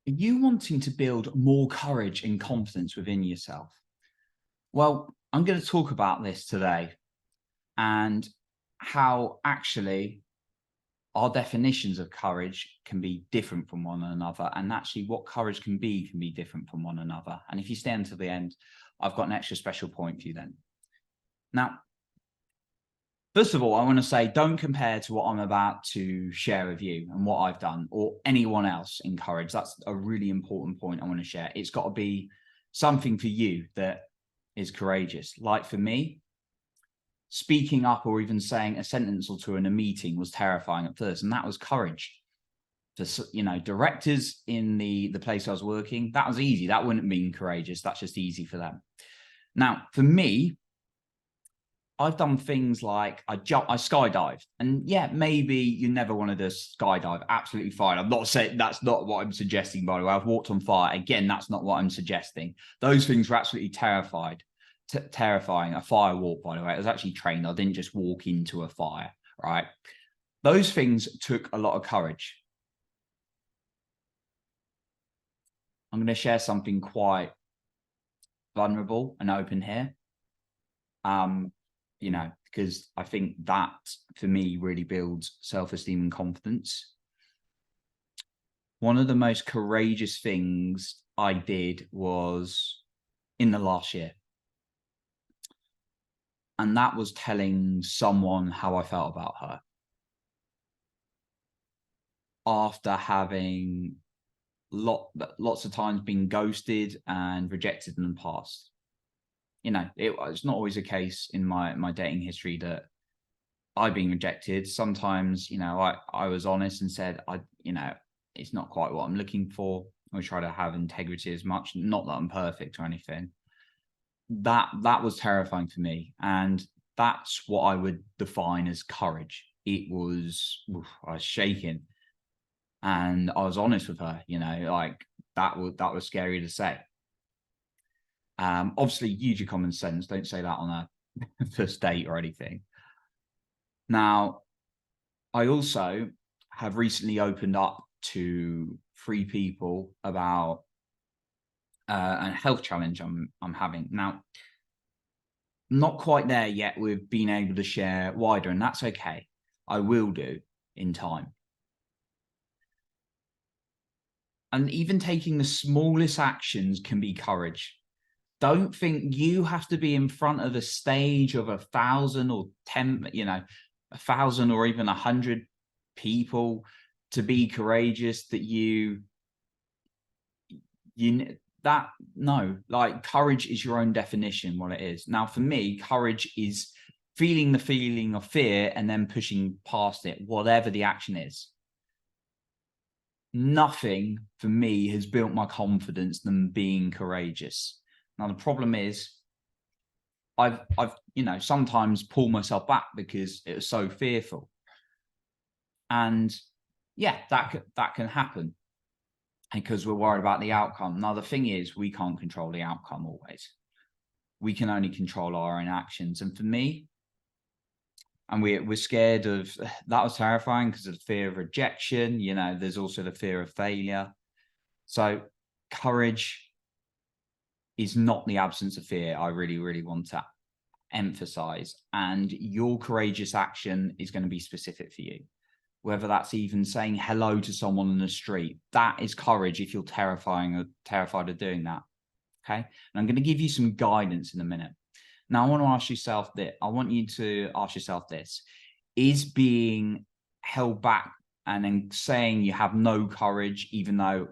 Are you wanting to build more courage and confidence within yourself? Well, I'm going to talk about this today and how actually our definitions of courage can be different from one another, and actually what courage can be different from one another. And if you stay until the end, I've got an extra special point for you then. Now, first of all, I want to say don't compare to what I'm about to share with you and what I've done or anyone else in courage. That's a really important point I want to share. It's got to be something for you that is courageous. Like for me, speaking up or even saying a sentence or two in a meeting was terrifying at first, and that was courage. For, directors in the place I was working, that was easy. That wouldn't mean courageous. That's just easy for them. Now, for me, I've done things like I skydived, and yeah, maybe you never wanted to skydive. Absolutely fine. I'm not saying that's not what I'm suggesting, by the way. I've walked on fire. Again, that's not what I'm suggesting. Those things were absolutely terrifying. A fire walk, by the way. I was actually trained. I didn't just walk into a fire, right? Those things took a lot of courage. I'm going to share something quite vulnerable and open here. Because I think that for me really builds self-esteem and confidence. One of the most courageous things I did was in the last year. And that was telling someone how I felt about her. After having lots of times been ghosted and rejected in the past. It's not always a case in my dating history that I've been rejected. Sometimes, I was honest and said, it's not quite what I'm looking for. I try to have integrity as much, not that I'm perfect or anything. That was terrifying for me. And that's what I would define as courage. I was shaking and I was honest with her, that was scary to say. Obviously use your common sense. Don't say that on a first date or anything. Now, I also have recently opened up to 3 people about a health challenge I'm having. Now, not quite there yet with being able to share wider, and that's okay. I will do in time. And even taking the smallest actions can be courage. Don't think you have to be in front of a stage of 1,000 or 10, 1,000 or even 100 people to be courageous. Courage is your own definition, what it is. Now, for me, courage is feeling the feeling of fear and then pushing past it, whatever the action is. Nothing for me has built my confidence than being courageous. Now, the problem is I've sometimes pulled myself back because it was so fearful. And yeah, that can happen because we're worried about the outcome. Now, the thing is, we can't control the outcome always. We can only control our own actions. And for me, and we're scared of, that was terrifying because of the fear of rejection. There's also the fear of failure. So courage is not the absence of fear. I really, really want to emphasize. And your courageous action is going to be specific for you. Whether that's even saying hello to someone in the street, that is courage if you're terrified of doing that. Okay. And I'm going to give you some guidance in a minute. Now, I want you to ask yourself this: is being held back and then saying you have no courage, even though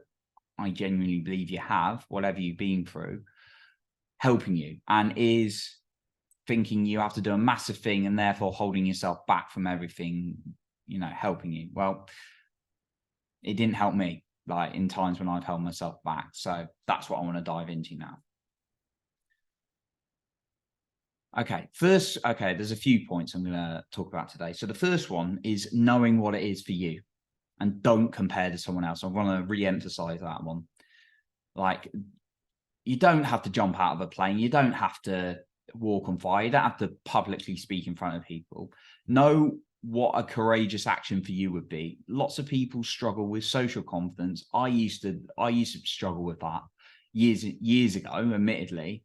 I genuinely believe you have, whatever you've been through, helping you? And is thinking you have to do a massive thing and therefore holding yourself back from everything, helping you? Well, it didn't help me, like in times when I've held myself back. So that's what I want to dive into now. Okay, there's a few points I'm going to talk about today. So the first one is knowing what it is for you and don't compare to someone else. I want to re-emphasize that one. Like, you don't have to jump out of a plane. You don't have to walk on fire. You don't have to publicly speak in front of people. Know what a courageous action for you would be. Lots of people struggle with social confidence. I used to struggle with that years ago, admittedly.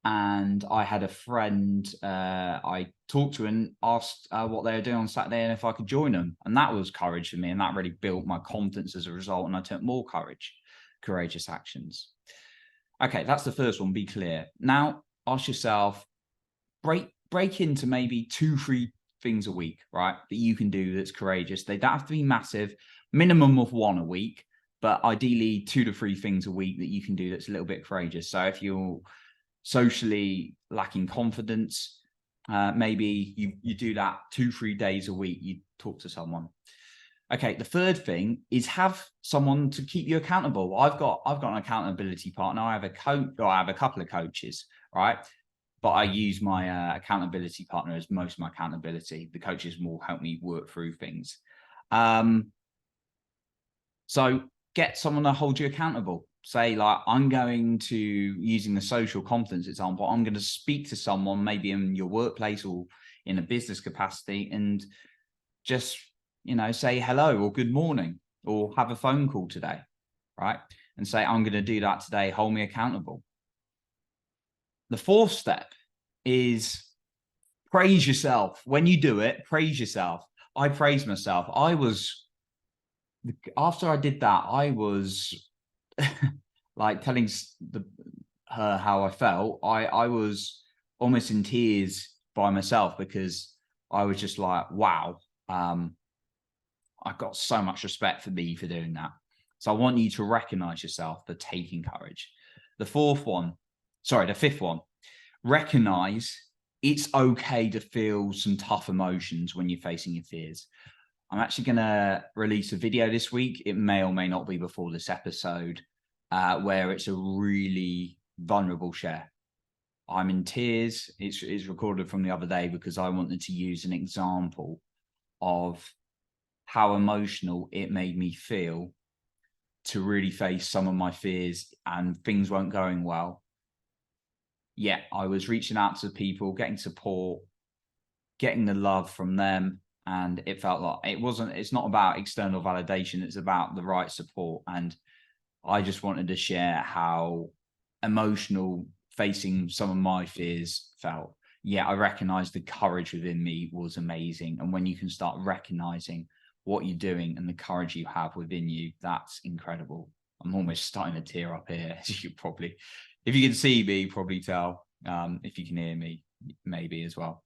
And I had a friend I talked to and asked what they were doing on Saturday and if I could join them. And that was courage for me. And that really built my confidence as a result. And I took more courageous actions. Okay, that's the first one. Be clear. Now, ask yourself, break into maybe 2-3 things a week, right, that you can do that's courageous. They don't have to be massive, minimum of 1 a week, but ideally 2 to 3 things a week that you can do that's a little bit courageous. So if you're socially lacking confidence, maybe you do that 2-3 days a week, you talk to someone. Okay, the third thing is have someone to keep you accountable. I've got an accountability partner. I have a coach, or I have a couple of coaches, right? But I use my accountability partner as most of my accountability. The coaches will help me work through things. So get someone to hold you accountable. Say, like, I'm going to, using the social confidence example, I'm going to speak to someone maybe in your workplace or in a business capacity and just, say hello or good morning or have a phone call today, right? And say, I'm going to do that today. Hold me accountable. The fourth step is praise yourself. When you do it, praise yourself. I praise myself. After I did that, I was like telling her how I felt. I was almost in tears by myself because I was just like, wow, I've got so much respect for me for doing that. So I want you to recognize yourself for taking courage. The fifth one, recognize it's okay to feel some tough emotions when you're facing your fears. I'm actually going to release a video this week. It may or may not be before this episode, where it's a really vulnerable share. I'm in tears. It's recorded from the other day because I wanted to use an example of how emotional it made me feel to really face some of my fears and things weren't going well. Yeah, I was reaching out to people, getting support, getting the love from them. And it felt like it's not about external validation. It's about the right support. And I just wanted to share how emotional facing some of my fears felt. Yeah, I recognized the courage within me was amazing. And when you can start recognizing what you're doing and the courage you have within you, that's incredible. I'm almost starting to tear up here, as you probably, if you can see me, probably tell. If you can hear me, maybe as well.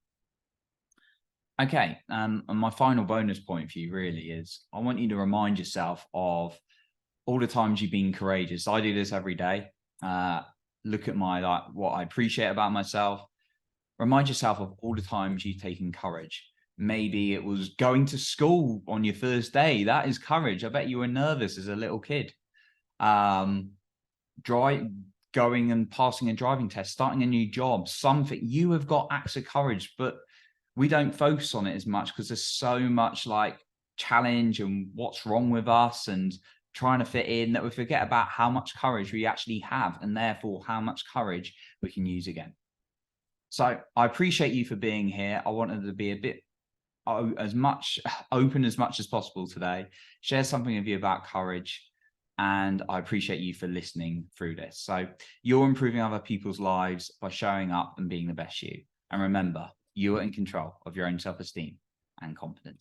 Okay, and my final bonus point for you really is I want you to remind yourself of all the times you've been courageous. I do this every day. Look at what I appreciate about myself. Remind yourself of all the times you've taken courage. Maybe it was going to school on your first day. That is courage. I bet you were nervous as a little kid. Going and passing a driving test, starting a new job, something. You have got acts of courage, but we don't focus on it as much because there's so much like challenge and what's wrong with us and trying to fit in that we forget about how much courage we actually have and therefore how much courage we can use again. So I appreciate you for being here. I wanted to be a bit open as much as possible today, share something with you about courage. And I appreciate you for listening through this. So you're improving other people's lives by showing up and being the best you. And remember, you are in control of your own self-esteem and confidence.